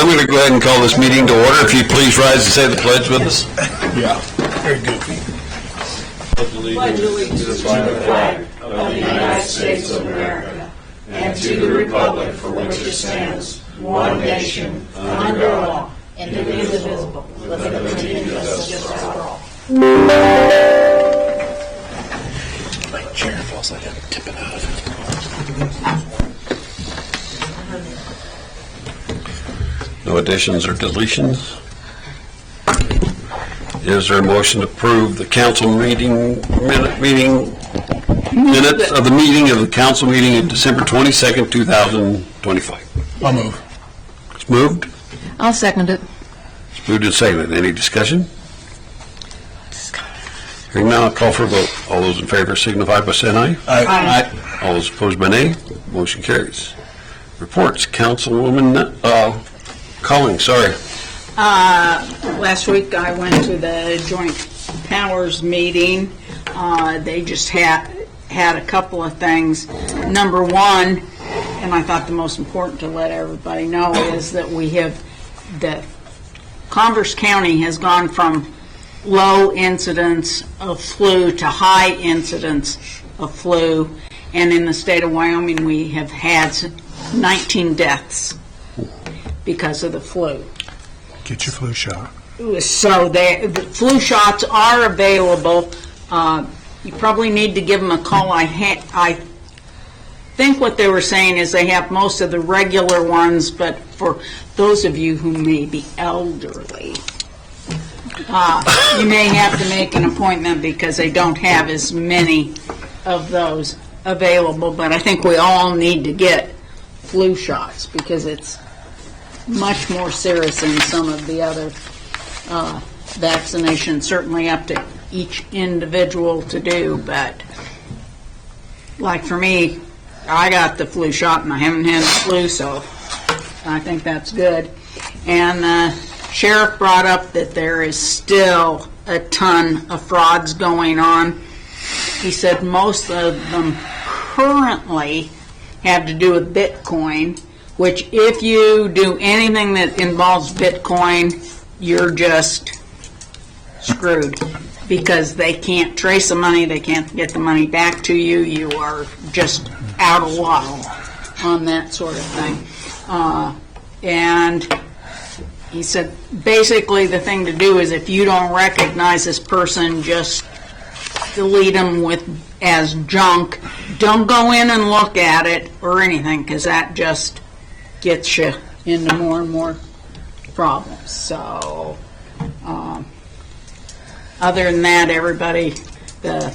I'm going to go ahead and call this meeting to order. If you please rise and say the pledge with us. Yeah, very good. Pledge allegiance to the flag of the United States of America and to the republic for which it stands, one nation, under God, indivisible, with liberty and justice for all. My chair feels like I'm tipping out of it. No additions or deletions. Is there a motion to approve the council minutes of the meeting of the council meeting of December 22nd, 2025? I'll move. It's moved. I'll second it. It's moved and seconded. Any discussion? Hearing now, I'll call for a vote. All those in favor signify by saying aye. Aye. All those opposed by nay. Motion carries. Reports. Councilwoman Collins, sorry. Last week I went to the Joint Powers meeting. They just had a couple of things. Number one, and I thought the most important to let everybody know, is that that Converse County has gone from low incidence of flu to high incidence of flu, and in the state of Wyoming we have had 19 deaths because of the flu. Get your flu shot. So the flu shots are available. You probably need to give them a call. I think what they were saying is they have most of the regular ones, but for those of you who may be elderly, you may have to make an appointment because they don't have as many of those available. But I think we all need to get flu shots because it's much more serious than some of the other vaccinations, certainly up to each individual to do. But like for me, I got the flu shot and I haven't had the flu, so I think that's good. And the sheriff brought up that there is still a ton of frauds going on. He said most of them currently have to do with Bitcoin, which if you do anything that involves Bitcoin, you're just screwed because they can't trace the money, they can't get the money back to you, you are just out of luck on that sort of thing. And he said basically the thing to do is if you don't recognize this person, just delete them as junk. Don't go in and look at it or anything because that just gets you into more and more problems. So other than that, everybody, the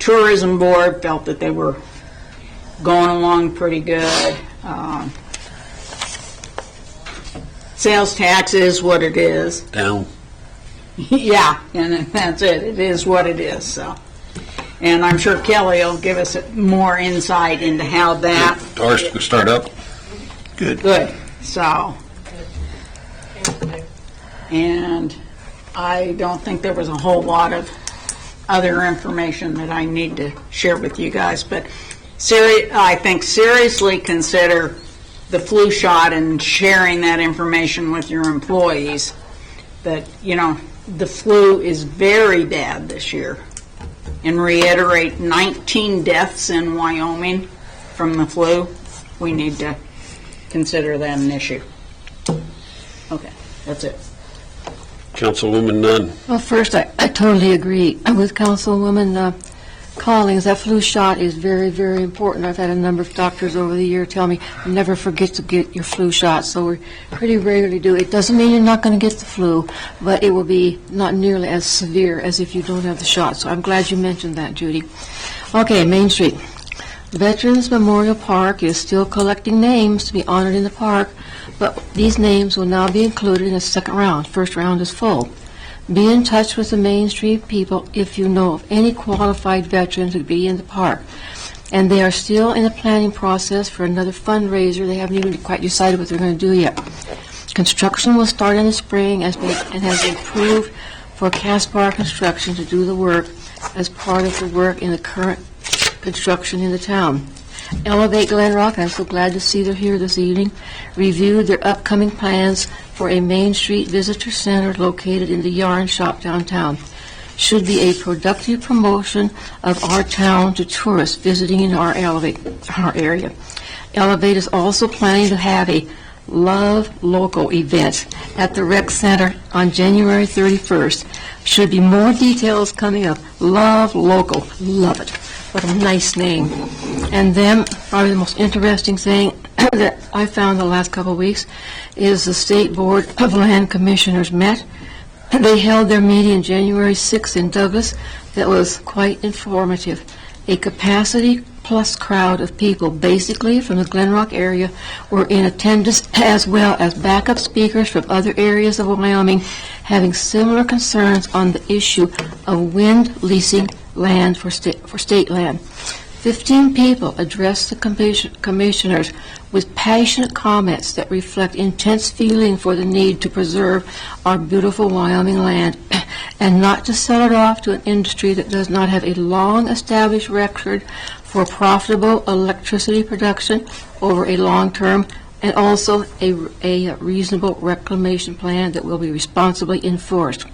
tourism board felt that they were going along pretty good. Sales tax is what it is. Down. Yeah, and that's it. It is what it is. So, and I'm sure Kelly will give us more insight into how that. Ours will start up. Good. So, and I don't think there was a whole lot of other information that I need to share with you guys. But I think seriously consider the flu shot and sharing that information with your employees. That, you know, the flu is very bad this year. And reiterate, 19 deaths in Wyoming from the flu. We need to consider that an issue. Okay, that's it. Councilwoman Nunn. Well, first, I totally agree with Councilwoman Collins. That flu shot is very, very important. I've had a number of doctors over the year tell me, never forget to get your flu shot, so we pretty regularly do. It doesn't mean you're not going to get the flu, but it will be not nearly as severe as if you don't have the shot. So I'm glad you mentioned that, Judy. Okay, Main Street. Veterans Memorial Park is still collecting names to be honored in the park, but these names will now be included in the second round. First round is full. Be in touch with the Main Street people if you know of any qualified veterans who would be in the park. And they are still in the planning process for another fundraiser. They haven't even quite decided what they're going to do yet. Construction will start in the spring and has been approved for Caspar Construction to do the work as part of the work in the current construction in the town. Elevate Glen Rock, I'm so glad to see they're here this evening, reviewed their upcoming plans for a Main Street Visitor Center located in the Yarn Shop downtown. Should be a productive promotion of our town to tourists visiting our area. Elevate is also planning to have a Love Local event at the Rec Center on January 31st. Should be more details coming up. Love Local. Love it. What a nice name. And then, probably the most interesting thing that I found the last couple of weeks is the State Board of Land Commissioners met. They held their meeting January 6th in Douglas. That was quite informative. A capacity plus crowd of people, basically from the Glen Rock area, were in attendance, as well as backup speakers from other areas of Wyoming having similar concerns on the issue of wind leasing land for state land. 15 people addressed the commissioners with passionate comments that reflect intense feeling for the need to preserve our beautiful Wyoming land and not to sell it off to an industry that does not have a long established record for profitable electricity production over a long term, and also a reasonable reclamation plan that will be responsibly enforced.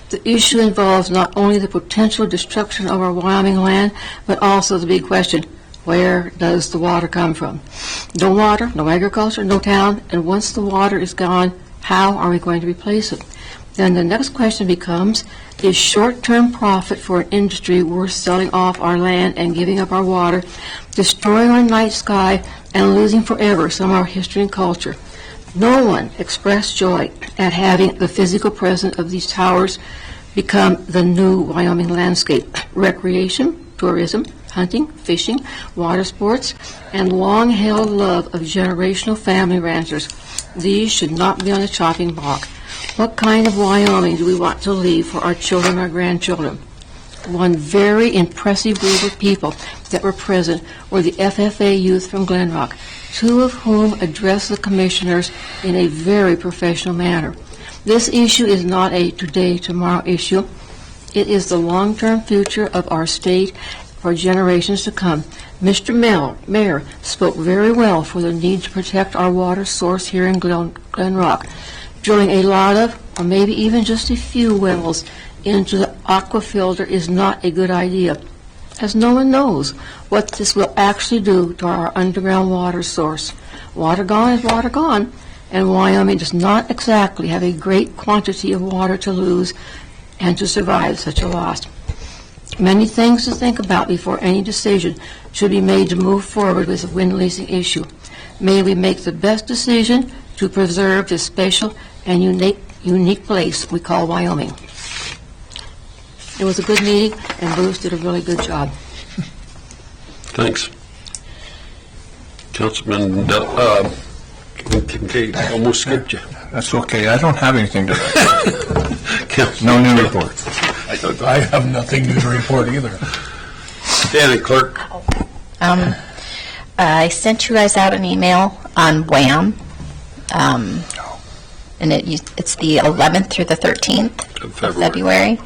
The issue involves not only the potential destruction of our Wyoming land, but also the big question, where does the water come from? No water, no agriculture, no town, and once the water is gone, how are we going to replace it? Then the next question becomes, is short-term profit for an industry worth selling off our land and giving up our water, destroying our night sky, and losing forever some of our history and culture? No one expressed joy at having the physical presence of these towers become the new Wyoming landscape. Recreation, tourism, hunting, fishing, water sports, and long-held love of generational family ranchers. These should not be on the chopping block. What kind of Wyoming do we want to leave for our children, our grandchildren? One very impressive group of people that were present were the FFA youth from Glen Rock, two of whom addressed the commissioners in a very professional manner. This issue is not a today, tomorrow issue. It is the long-term future of our state for generations to come. Mr. Mayor spoke very well for the need to protect our water source here in Glen Rock. Drilling a lot of, or maybe even just a few wells into the aqua filter is not a good idea, as no one knows what this will actually do to our underground water source. Water gone is water gone, and Wyoming does not exactly have a great quantity of water to lose and to survive such a loss. Many things to think about before any decision should be made to move forward with the wind leasing issue. May we make the best decision to preserve this special and unique place we call Wyoming. It was a good meeting, and Bruce did a really good job. Thanks. Councilman Kincaid, almost skipped you. That's okay. I don't have anything to write. Councilman No new Turk. reports. I have nothing new to report either. Danny Clerk. I sent you guys out an email on WHAM, and it's the 11th through the 13th Of of February.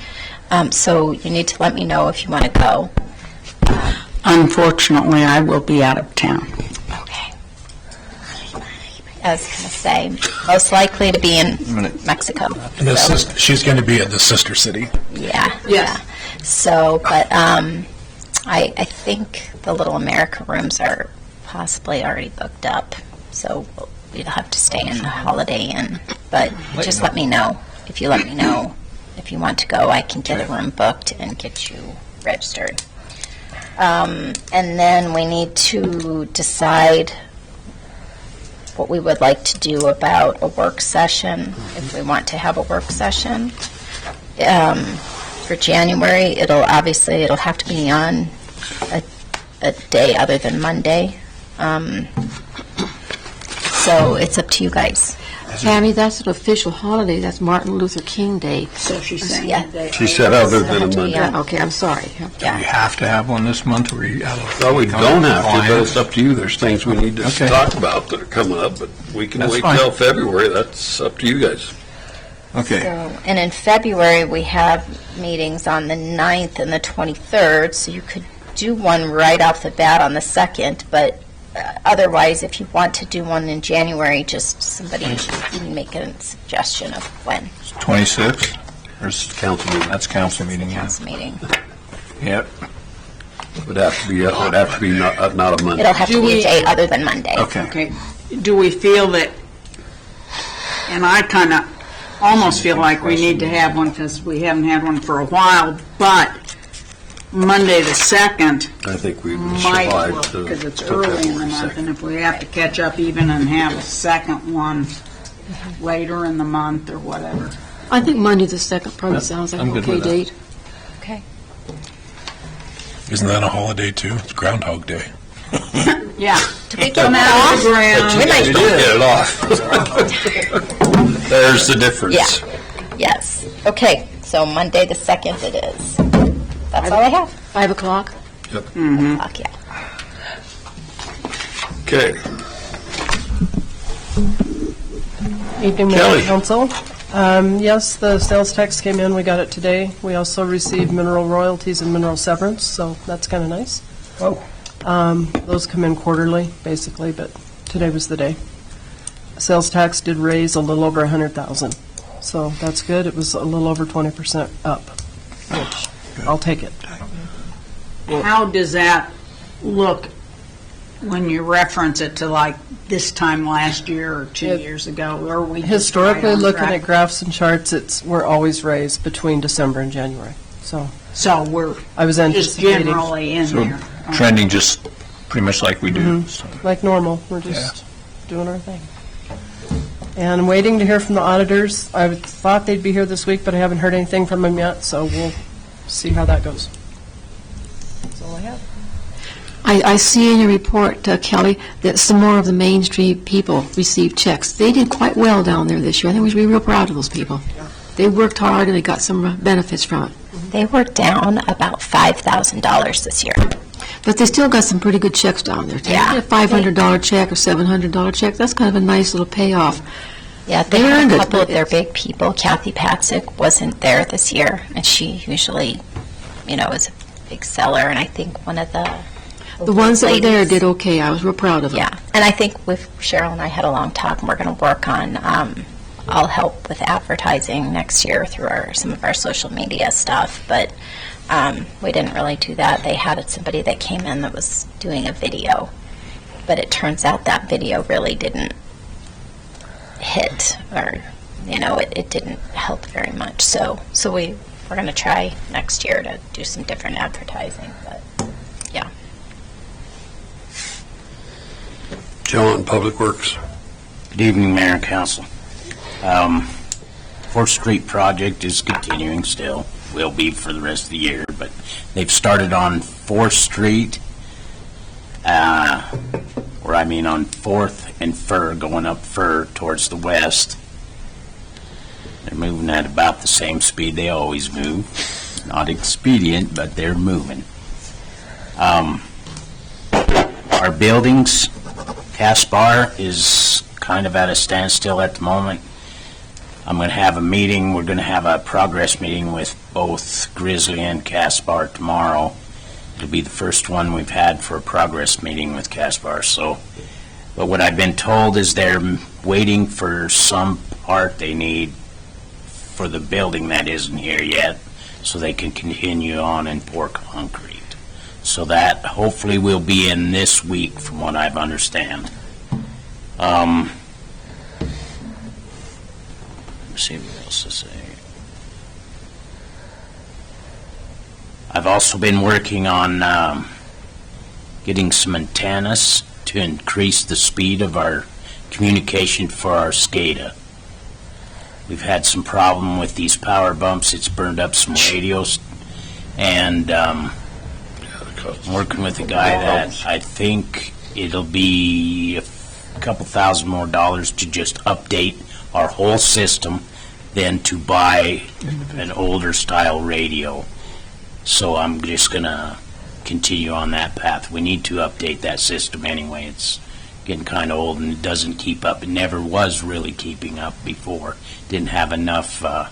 So you need to let me know if you want to go. Unfortunately, I will be out of town. Okay. I was going to say, most likely to be in Mexico. And the So, she's going to be at the sister city. yeah. Yes. Yeah. So, but I think the Little America rooms are possibly already booked up. So we'll have to stay in the Holiday Inn. But just let me know. If you let me know if you want to go, I can get a room booked and get you registered. And then we need to decide what we would like to do about a work session, if we want to have a work session. For January, it'll have to be on a day other than Monday. So it's up to you guys. Tammy, that's an official holiday. That's Martin Luther King Day. So she's saying Yeah. that She said other than a Monday. Yeah. Okay, I'm sorry. Do we have to have one this month, or we Well, we don't have to, but it's up to you. There's things we need to Okay. talk about that are coming up, but we can That's wait fine. till February. That's up to you guys. Okay. So, and in February, we have meetings on the 9th and the 23rd, so you could do one right off the bat on the 2nd, but otherwise, if you want to do one in January, just somebody can make a suggestion of when 26th? Council meeting. That's council meeting, yeah. council meeting. Yep. Would have to be not a Monday. It'll have to Do be we- a day other than Monday. Okay. Okay, do we feel that, and I kind of almost feel like we need to have one because we haven't had one for a while, but Monday the 2nd I think we might survived. work the because it's early in the February month, 2nd. and if we have to catch up even and have a second one later in the month or whatever. I think Monday the 2nd probably sounds like I'm an good okay with that. date. Okay. Isn't that a holiday too? It's Groundhog Day. Yeah. Do we get Come out that of the ground. We might- Get it off. There's the difference. Yeah. Yes. Okay, so Monday the 2nd it is. That's all I have. 5 o'clock? O'clock, yeah. Okay. Evening, Kelly. Mayor Council. Yes, the sales tax came in, we got it today. We also received mineral royalties and mineral severance, so that's kind of nice. Oh. Those come in quarterly, basically, but today was the day. Sales tax did raise a little over 100,000, so that's good. It was a little over 20% up, which I'll take it. How does that look when you reference it to like this time last year or 2 It- years ago? Or are we just Historically, right on looking track? at graphs and charts, we're always raised between December and January. So So we're I was just anticipating, generally in So there. trending just pretty much like we do. so. like normal, we're just doing our thing. And I'm waiting to hear from the auditors. I thought they'd be here this week, but I haven't heard anything from them yet, so we'll see how that goes. That's all I have. I see in your report, Kelly, that some more of the Main Street people received checks. They did quite well down there this year. I think we should be real proud of those people. They worked hard and they got some benefits from it. They were down about $5,000 this year. But they still got some pretty good checks down there. too. Yeah. A $500 check or $700 check, that's kind of a nice little payoff. Yeah, They they had earned a it, couple but of their it's- big people. Kathy Patzik wasn't there this year, and she usually, is a big seller, and I think one of the The ones that were there ladies- did okay. I was real proud of them. Yeah, and I think with Cheryl and I had a long talk, and we're going to work on, I'll help with advertising next year through some of our social media stuff, but we didn't really do that. They had somebody that came in that was doing a video, but it turns out that video really didn't hit, or, it didn't help very much. So we're going to try next year to do some different advertising, but, yeah. John, Public Works. Good evening, Mayor and Council. Fourth Street project is continuing still, will be for the rest of the year, but they've started on 4th Street, on 4th and Fur, going up Fur towards the west. They're moving at about the same speed they always move. Not expedient, but they're moving. Our buildings, Caspar is kind of at a standstill at the moment. I'm going to have a meeting, we're going to have a progress meeting with both Grizzly and Caspar tomorrow. It'll be the first one we've had for a progress meeting with Caspar, but what I've been told is they're waiting for some part they need for the building that isn't here yet, so they can continue on and pour concrete. So that hopefully will be in this week, from what I've understand. Let's see what else to say. I've also been working on getting some antennas to increase the speed of our communication for our SCADA. We've had some problem with these power bumps. It's burned up some radios, and I'm working with a guy that I think it'll be a couple $1,000 more to just update our whole system than to buy an older style radio. So I'm just gonna continue on that path. We need to update that system anyway. It's getting kind of old and it doesn't keep up. It never was really keeping up before. Didn't have enough, I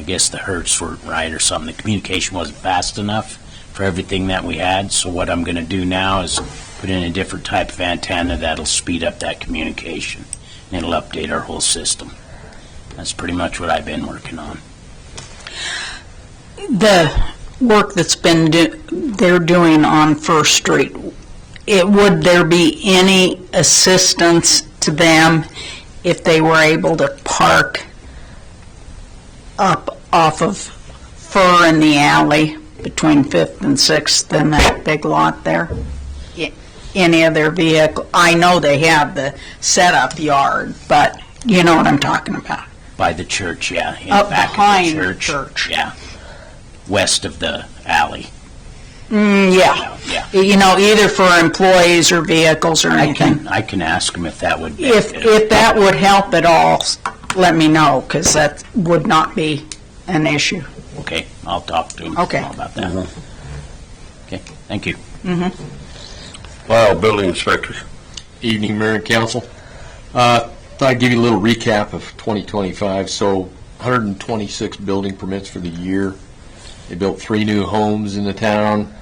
guess the hertz weren't right or something. The communication wasn't fast enough for everything that we had. So what I'm going to do now is put in a different type of antenna that'll speed up that communication, and it'll update our whole system. That's pretty much what I've been working on. The work that's been they're doing on First Street, would there be any assistance to them if they were able to park up off of Fur in the alley between 5th and 6th in that big lot there? Any of their vehicle, I know they have the setup yard, but you know what I'm talking about. By the church, yeah. In Up back of the behind the church. Yeah. West of the alley. Yeah. Yeah. You know, either for employees or vehicles or anything. I can ask them if that would be. If that would help at all, let me know, because that would not be an issue. Okay, I'll talk to them Okay. about that. Okay, thank you. Wow, building inspector. Evening, Mayor and Council. Thought I'd give you a little recap of 2025. So 126 building permits for the year. They built 3 new homes in the town,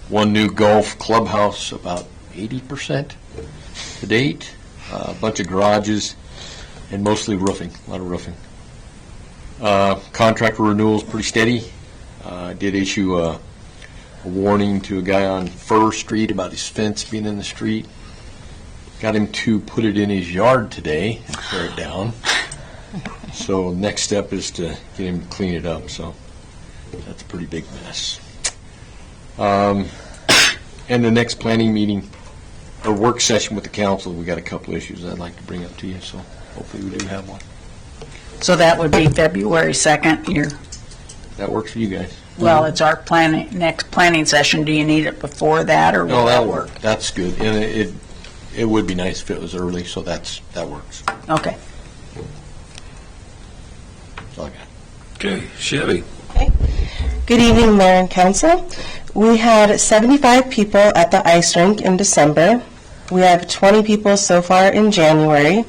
1 new golf clubhouse, about 80% to date, a bunch of garages, and mostly roofing, a lot of roofing. Contractor renewals pretty steady. I did issue a warning to a guy on Fur Street about his fence being in the street. Got him to put it in his yard today and tear it down. So next step is to get him to clean it up, so that's a pretty big mess. And the next planning meeting, or work session with the council, we got a couple issues I'd like to bring up to you, so hopefully we do have one. So that would be February 2nd. That works for you guys? Well, it's our next planning session. Do you need it before that, or will No, that that'll work? work. That's good. And it would be nice if it was early, so that works. Okay. That's all I got. Okay, Chevy. Good evening, Mayor and Council. We had 75 people at the ice rink in December. We have 20 people so far in January.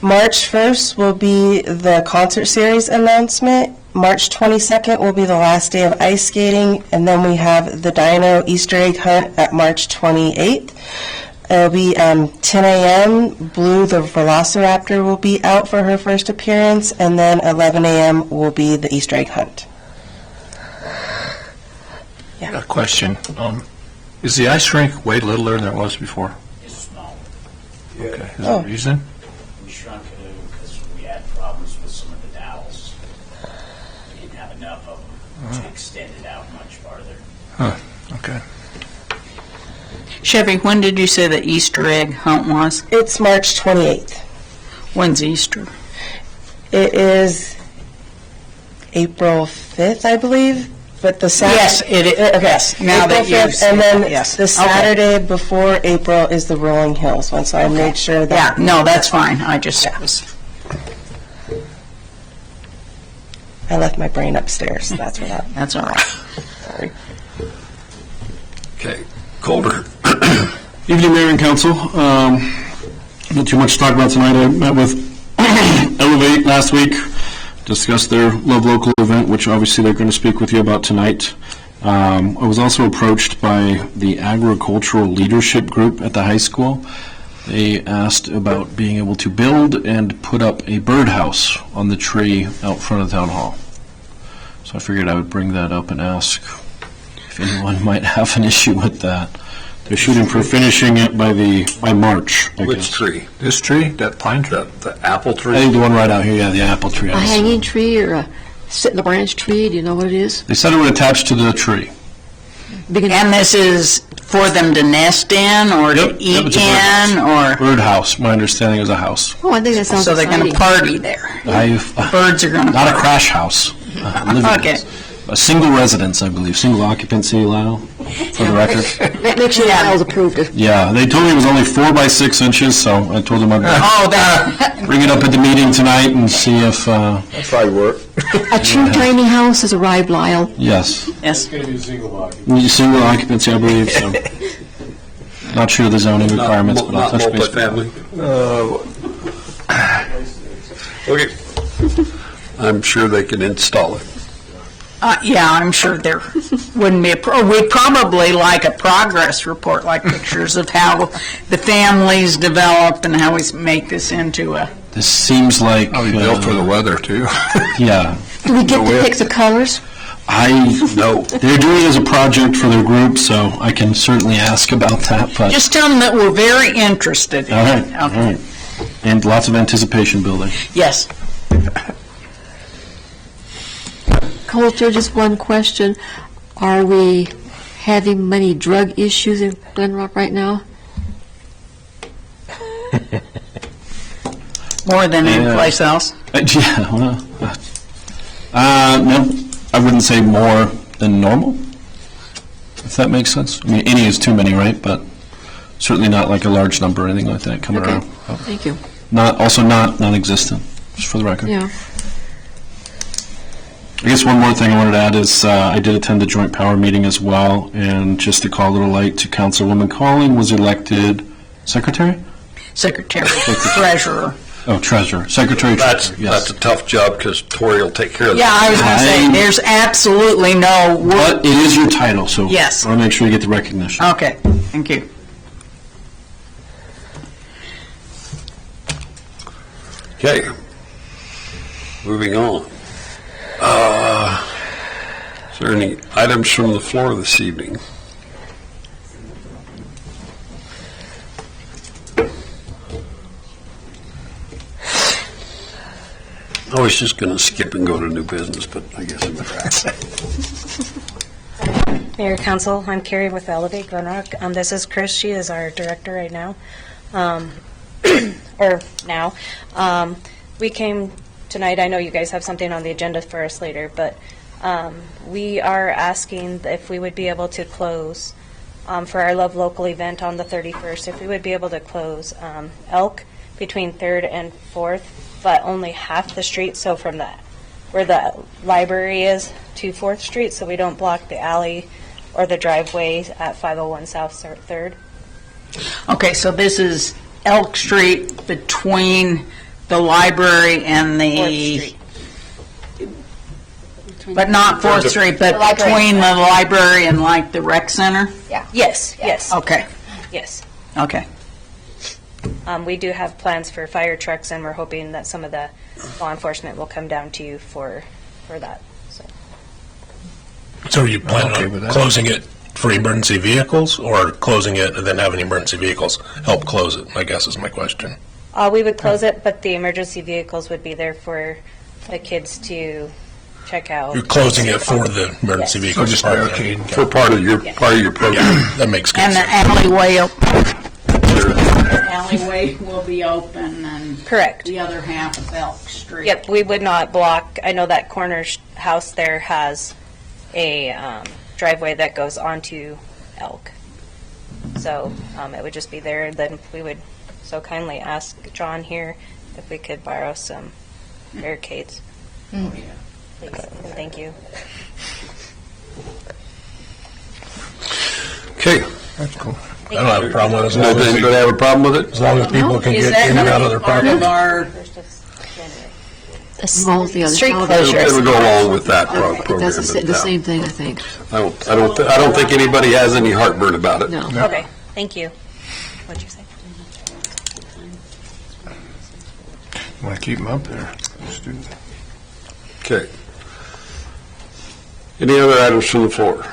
March 1st will be the concert series announcement. March 22nd will be the last day of ice skating, and then we have the Dino Easter egg hunt at March 28th. It'll be 10 a.m. Blue the Velociraptor will be out for her first appearance, and then 11 a.m. will be the Easter egg hunt. I got a question. Is the ice rink way littler than it was before? It's small. Okay. Is there a reason? We shrunk it a little because we had problems with some of the dowels. We didn't have enough of them to extend it out much farther. Okay. Chevy, when did you say the Easter egg hunt was? It's March 28th. When's Easter? It is April 5th, I believe, but the Saturday... Yes, it is. Yes, now that April you've 5th, said and that, then yes. the Okay. Saturday before April is the Rolling Hills one, so I made sure Yeah, that... no, that's fine. I just was... I left my brain upstairs, so that's what happened. That's all right. Sorry. Okay, Colder. Evening, Mayor and Council. Not too much to talk about tonight. I met with Elevate last week, discussed their Love Local event, which obviously they're going to speak with you about tonight. I was also approached by the agricultural leadership group at the high school. They asked about being able to build and put up a birdhouse on the tree out front of Town Hall. So I figured I would bring that up and ask if anyone might have an issue with that. They're shooting for finishing it by March, I Which guess. tree? This tree, that pine tree? The apple I tree? think the one right out here, yeah, the apple tree. A hanging tree or a sit-in-the-branch tree, do you know what it is? They said it would attach to the tree. Big enough? And this is for them to nest in or Yep, to yep, eat it's a in or... Birdhouse, my understanding is a house. Oh, I think that sounds So they're going to exciting. party there. Not Birds are going to a party. crash house. Living Okay. A single residence, I believe, single occupancy, Lyle, for the record. Make sure Yeah. Lyle's approved it. Yeah, they told me it was only 4 by 6 inches, so I told them I'd Oh, that, bring it up at the meeting tonight and see if, That's probably work. A true tiny house has arrived, Lyle. yes, yes. single occupancy, I believe, so. Not sure of the zoning requirements, but I'll Not touch base. with multifamily? Okay. I'm sure they can install it. Yeah, I'm sure there wouldn't be we'd probably like a progress report, like pictures of how the families develop and how we make this into a, This seems like... Probably built for the weather, too. Yeah. Do we get to pick the colors? No. They're doing it as a project for their group, so I can certainly ask about that, but... just tell them that we're very interested in All right, it. all right. And lots of anticipation building. Yes. Coulter, just one question. Are we having many drug issues in Glen Rock right now? More than any Yeah. place else. Yeah, well, no, I wouldn't say more than normal, if that makes sense. I mean, any is too many, right? But certainly not like a large number or anything like that coming Okay. around. Thank you. Also not non-existent, just for the record. Yeah. I guess one more thing I wanted to add is I did attend the joint power meeting as well, and just to call a little light to Councilwoman Calling was elected secretary? Secretary, treasurer. Oh, treasurer. Secretary That's treasurer, yes. a tough job, because Tori will take care of Yeah, that. I was going to say, there's absolutely no word. But it is your title, so Yes. I want to make sure you get the recognition. Okay, thank you. Okay. Moving on. Is there any items from the floor this evening? I was just going to skip and go to new business, but I guess I'm back. Mayor, Council, I'm Carrie with Elevate Glen Rock. This is Chris. She is our director right now. Or now. We came tonight, I know you guys have something on the agenda for us later, but we are asking if we would be able to close for our Love Local event on the 31st, if we would be able to close Elk between 3rd and 4th, but only half the street, so from where the library is to 4th Street, so we don't block the alley or the driveway at 501 South 3rd. Okay, so this is Elk Street between the library and the, 4th Street. but not 4th Street, but The library. between the library and like the rec center? Yes, yes, Okay, yes. okay. We do have plans for fire trucks, and we're hoping that some of the law enforcement will come down to you for that, so. So are you Okay planning with on that. closing it for emergency vehicles, or closing it and then having emergency vehicles help close it, I guess is my question. We would close it, but the emergency vehicles would be there for the kids to check out. You're closing it for the emergency Yes. vehicles. So just barricade. For part of your program. Yeah, that makes good And the sense. alleyway will be open and Correct. the other half of Elk Street. Yep, we would not block, I know that corner house there has a driveway that goes onto Elk. So it would just be there, then we would so kindly ask John here if we could borrow some barricades. Please, and thank you. Okay. That's cool. I don't have a problem with it, Anybody have a problem with it? as long as people can Is get that in and out of their part of property. our, First of January. Involves the other Street holidays. closure. It would go along with that program. That's the but, same thing, I think. I don't think anybody has any heartburn about it. No. Okay, thank you. What'd you say? Want to keep them up there? Let's do that. Okay. Any other items from the floor?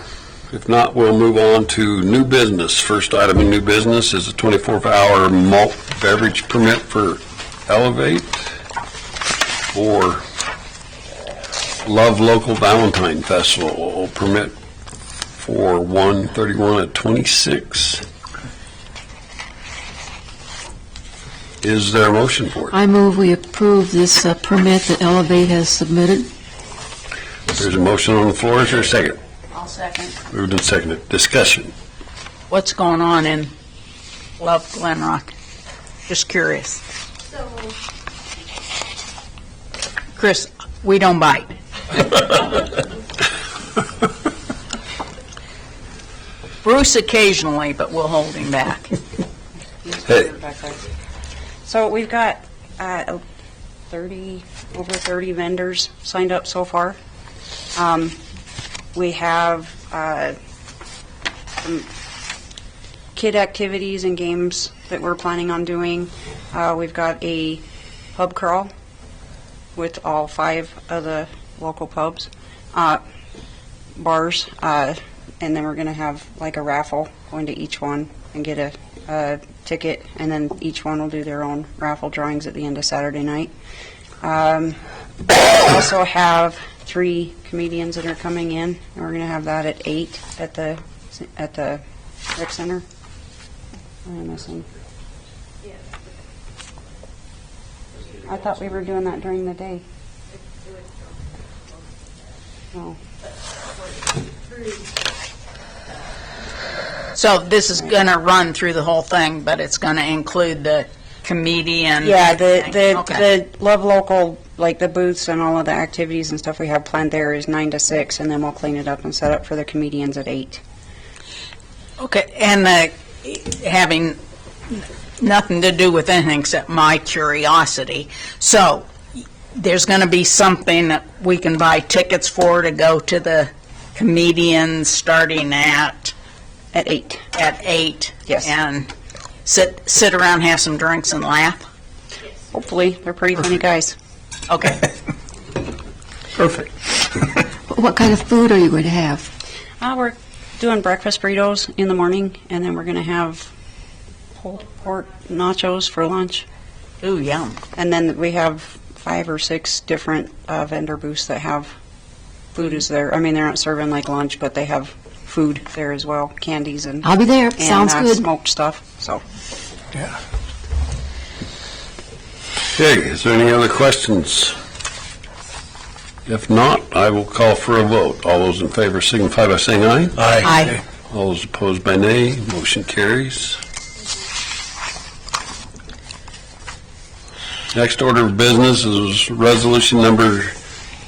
If not, we'll move on to new business. First item in new business is a 24-hour malt beverage permit for Elevate for Love Local Valentine Festival. Permit for 131 at 26. Is there a motion for it? I move we approve this permit that Elevate has submitted. There's a motion on the floor. Is there a second? I'll second. Moved and seconded. Discussion. What's going on in Love Glen Rock? Just curious. Chris, we don't bite. Bruce occasionally, but we'll hold him back. Hey. So we've got over 30 vendors signed up so far. We have some kid activities and games that we're planning on doing. We've got a pub crawl with all 5 of the local pubs, bars, and then we're going to have like a raffle, going to each one and get a ticket, and then each one will do their own raffle drawings at the end of Saturday night. We also have 3 comedians that are coming in, and we're going to have that at 8 at the rec center. What am I missing? I thought we were doing that during the day. Oh. So this is going to run through the whole thing, but it's going to include the comedian? Yeah, Okay. the Love Local, like the booths and all of the activities and stuff we have planned there is 9 to 6, and then we'll clean it up and set up for the comedians at 8. Okay, and having nothing to do with anything except my curiosity. So there's going to be something that we can buy tickets for to go to the comedians starting at 8. At 8? Yes. And sit around, have some drinks, and laugh? Hopefully, they're pretty funny guys. Okay. Perfect. What kind of food are you going to have? We're doing breakfast burritos in the morning, and then we're going to have pulled pork nachos for lunch. Ooh, yum. And then we have 5 or 6 different vendor booths that have food is there. I mean, they're not serving like lunch, but they have food there as well, candies and I'll be there. Sounds good. smoked stuff. So Yeah. Okay, is there any other questions? If not, I will call for a vote. All those in favor signify by saying aye. Aye. All those opposed by nay. Motion carries. Next order of business is resolution number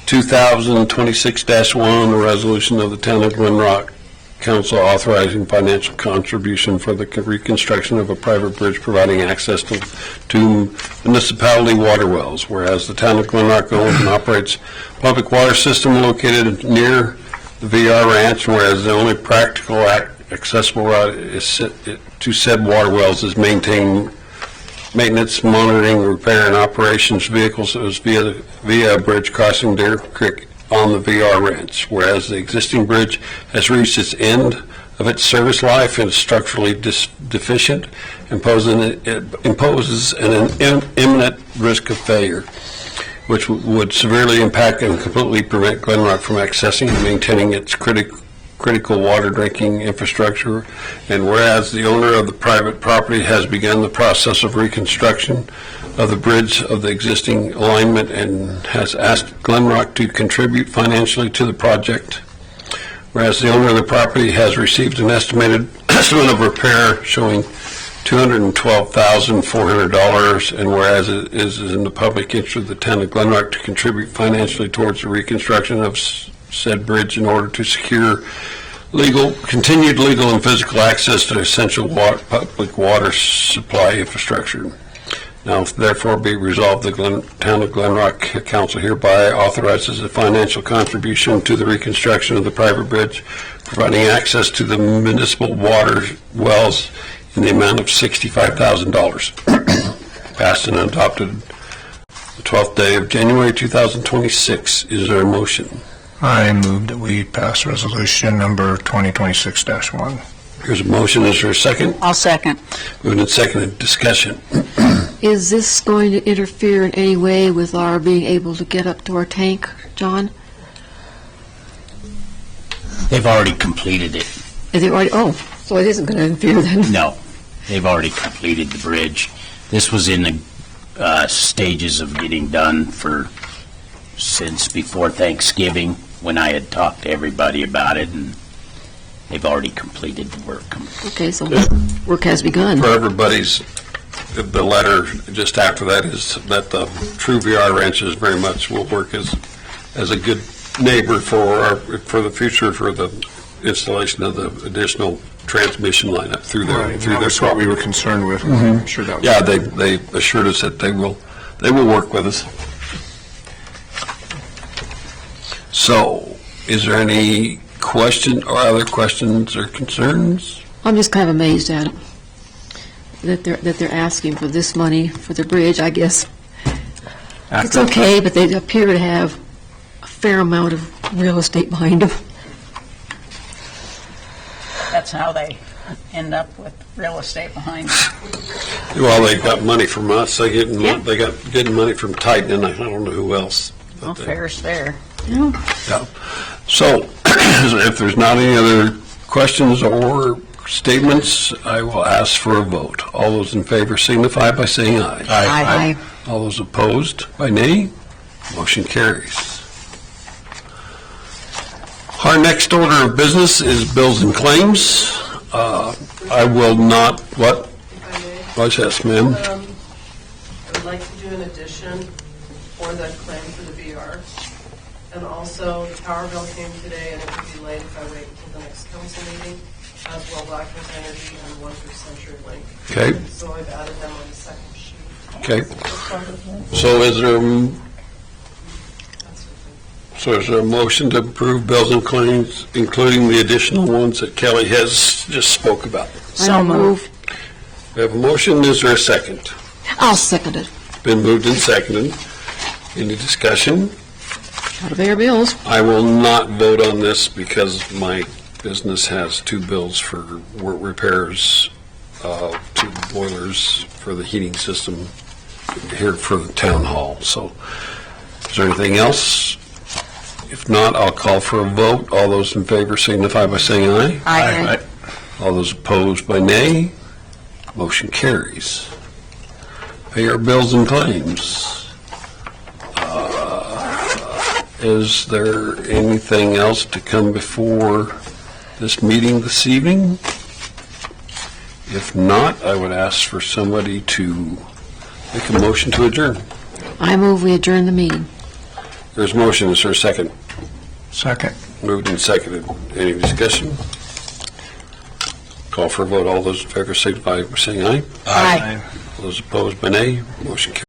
2026-1, a resolution of the Town of Glen Rock Council authorizing financial contribution for the reconstruction of a private bridge providing access to municipality water wells, whereas the Town of Glen Rock owns and operates public water system located near the VR Ranch, whereas the only practical accessible route to said water wells is maintenance, monitoring, repair, and operations vehicles via a bridge crossing Deer Creek on the VR Ranch, whereas the existing bridge has reached its end of its service life and is structurally deficient, imposes an imminent risk of failure, which would severely impact and completely prevent Glen Rock from accessing and maintaining its critical water drinking infrastructure, and whereas the owner of the private property has begun the process of reconstruction of the bridge of the existing alignment and has asked Glen Rock to contribute financially to the project, whereas the owner of the property has received an estimated estimate of repair showing $212,400, and whereas it is in the public interest of the Town of Glen Rock to contribute financially towards the reconstruction of said bridge in order to secure continued legal and physical access to essential public water supply infrastructure. Now, therefore, be resolved, the Town of Glen Rock Council hereby authorizes a financial contribution to the reconstruction of the private bridge, providing access to the municipal water wells in the amount of $65,000. Passed and adopted the 12th day of January 2026. Is there a motion? I move that we pass resolution number 2026-1. Here's a motion. Is there a second? I'll second. Moved and seconded. Discussion. Is this going to interfere in any way with our being able to get up to our tank, John? They've already completed it. Is it already, so it isn't going to interfere then? No, they've already completed the bridge. This was in the stages of getting done since before Thanksgiving, when I had talked to everybody about it, and they've already completed the work. Okay, so work has begun. For everybody's, the letter just after that is that the True VR Ranches very much will work as a good neighbor for the future for the installation of the additional transmission line up through there. Right, that's what we were concerned with. I'm sure that was. Yeah, they assured us that they will work with us. So, is there any question or other questions or concerns? I'm just kind of amazed at it, that they're asking for this money for the bridge, I guess. It's okay, but they appear to have a fair amount of real estate behind them. That's how they end up with real estate behind them. Well, they got money from us, Yeah. they got getting money from Titan, and I don't know who else. Well, fair's fair. Yeah. So, if there's not any other questions or statements, I will ask for a vote. All those in favor signify by saying aye. Aye. All those opposed by nay. Motion carries. Our next order of business is bills and claims. I will not, what? If I may. What's this, ma'am? I would like to do an addition for the claim for the VR. And also, the power bill came today, and it would be late if I wait until the next council meeting, as well Doctors Energy and One for CenturyLink. Okay. So I've added them on the second sheet. Okay. As part of the- So is there, that's it. so is there a motion to approve bills and claims, including the additional ones that Kelly has just spoke about? So moved. We have a motion. Is there a second? I'll second it. Been moved and seconded. Any discussion? Gotta pay our bills. I will not vote on this because my business has two bills for repairs to boilers for the heating system here for the town hall. So is there anything else? If not, I'll call for a vote. All those in favor signify by saying aye. Aye. All those opposed by nay. Motion carries. Pay our bills and claims. Is there anything else to come before this meeting this evening? If not, I would ask for somebody to make a motion to adjourn. I move we adjourn the meeting. There's a motion. Is there a second? Second. Moved and seconded. Any discussion? Call for a vote. All those in favor signify by saying aye. Aye. All those opposed by nay. Motion carries.